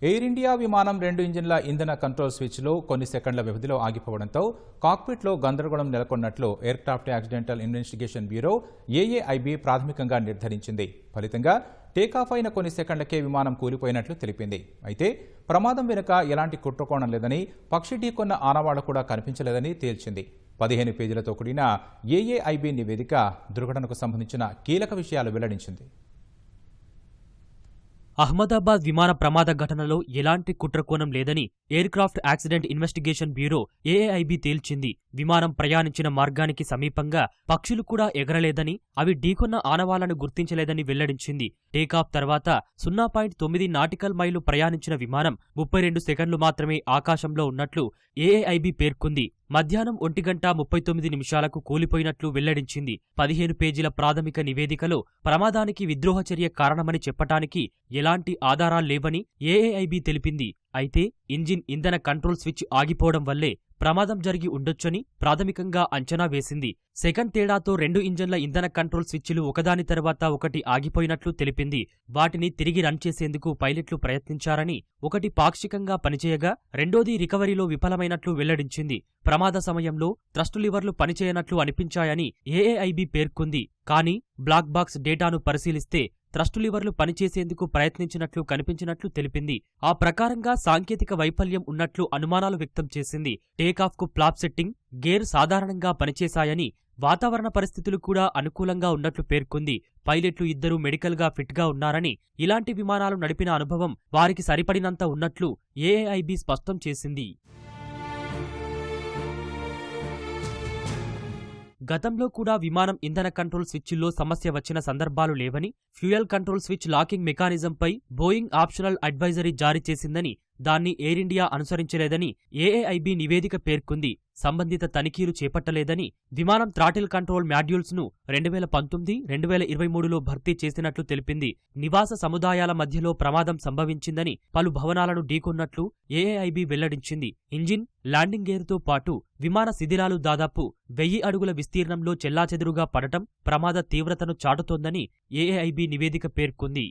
Air India విమానం 2 ఇంజిన్ల ఇంధన control స్విచ్లో కొన్ని సెకండ్ల వ్యవధిలో ఆగిపోవడంతో కాక్పిట్లో గందరగోళం నెలకొన్నట్లు aircraft accidental investigation bureau AAIB ప్రాథమికంగా నిర్ధారించింది. ఫలితంగా టేకాఫ్ అయిన కొన్ని సెకండ్లకే విమానం కూలిపోయినట్లు తెలిపింది. అయితే ప్రమాదం వెనుక ఎలాంటి కుట్రకోణం లేదని, పక్షి ఢీకొన్న ఆనవాళ్లు కూడా కనిపించలేదని తేల్చింది. 15 పేజీలతో కూడిన ఏఏఐబీ నివేదిక దుర్ఘటనకు సంబంధించిన కీలక విషయాలు వెల్లడించింది. అహ్మదాబాద్ విమాన ప్రమాద ఘటనలో ఎలాంటి కుట్రకోణం లేదని aircraft accident investigation bureau AAIB తేల్చింది. విమానం ప్రయాణించిన మార్గానికి సమీపంగా పక్షులు కూడా ఎగరలేదని, అవి ఢీకొన్న ఆనవాళ్లను గుర్తించలేదని వెల్లడించింది. టేకాఫ్ తర్వాత 0.9 నాటికల్ మైలు ప్రయాణించిన విమానం 32 సెకండ్లు మాత్రమే ఆకాశంలో ఉన్నట్లు ఏఏఐబీ పేర్కొంది. మధ్యాహ్నం 1:39 కూలిపోయినట్లు వెల్లడించింది. 15 పేజీల ప్రాథమిక నివేదికలో ప్రమాదానికి విద్రోహ చర్య కారణమని చెప్పటానికి ఎలాంటి ఆధారాల్లేవని ఏఏఐబీ తెలిపింది. అయితే ఇంజిన్ ఇంధన కంట్రోల్ స్విచ్ ఆగిపోవడం వల్లే ప్రమాదం జరిగి ఉండొచ్చని ప్రాథమికంగా అంచనా వేసింది. సెకండ్ తేడాతో 2 ఇంజన్ల ఇంధన కంట్రోల్ స్విచ్లు ఒకదాని తర్వాత ఒకటి ఆగిపోయినట్లు తెలిపింది. వాటిని తిరిగి రన్ చేసేందుకు పైలట్లు ప్రయత్నించారని, ఒకటి పాక్షికంగా పనిచేయగా రెండోది రికవరీలో విఫలమైనట్లు వెల్లడించింది. ప్రమాద సమయంలో థ్రస్ట్ లివర్లు పనిచేయనట్లు అనిపించాయని ఏఏఐబీ పేర్కొంది. కానీ బ్లాక్ బాక్స్ డేటాను పరిశీలిస్తే థ్రస్ట్ లివర్లు పనిచేసేందుకు ప్రయత్నించినట్లు కనిపించినట్లు తెలిపింది. ఆ ప్రకారంగా సాంకేతిక వైఫల్యం ఉన్నట్లు అనుమానాలు వ్యక్తం చేసింది. టేకాఫ్కు ఫ్లాప్ సెట్టింగ్, గేర్ సాధారణంగా పనిచేశాయని, వాతావరణ పరిస్థితులు కూడా అనుకూలంగా ఉన్నట్లు పేర్కొంది. పైలట్లు ఇద్దరూ మెడికల్గా ఫిట్గా ఉన్నారని, ఇలాంటి విమానాలు నడిపిన అనుభవం వారికి సరిపడినంత ఉన్నట్లు ఏఏఐబీ స్పష్టం చేసింది. గతంలో కూడా విమానం ఇంధన కంట్రోల్ స్విచ్ల్లో సమస్య వచ్చిన సందర్భాలు లేవని, ఫ్యూయల్ కంట్రోల్ స్విచ్ లాకింగ్ మెకానిజంపై బోయింగ్ ఆప్షనల్ అడ్వైజరీ జారీ చేసిందని, దాన్ని ఎయిర్ ఇండియా అనుసరించలేదని ఏఏఐబీ నివేదిక పేర్కొంది. సంబంధిత తనిఖీలు చేపట్టలేదని, విమానం థ్రాటిల్ కంట్రోల్ మాడ్యూల్స్ ను 2019, 2023లో భర్తీ చేసినట్లు తెలిపింది. నివాస సముదాయాల మధ్యలో ప్రమాదం సంభవించిందని, పలు భవనాలను ఢీకొన్నట్లు ఏఏఐబీ వెల్లడించింది. ఇంజిన్, ల్యాండింగ్ గేర్తో పాటు విమాన శిథిలాలు దాదాపు 1000 అడుగుల విస్తీర్ణంలో చెల్లాచెదురుగా పడటం ప్రమాద తీవ్రతను చాటుతోందని ఏఏఐబీ నివేదిక పేర్కొంది.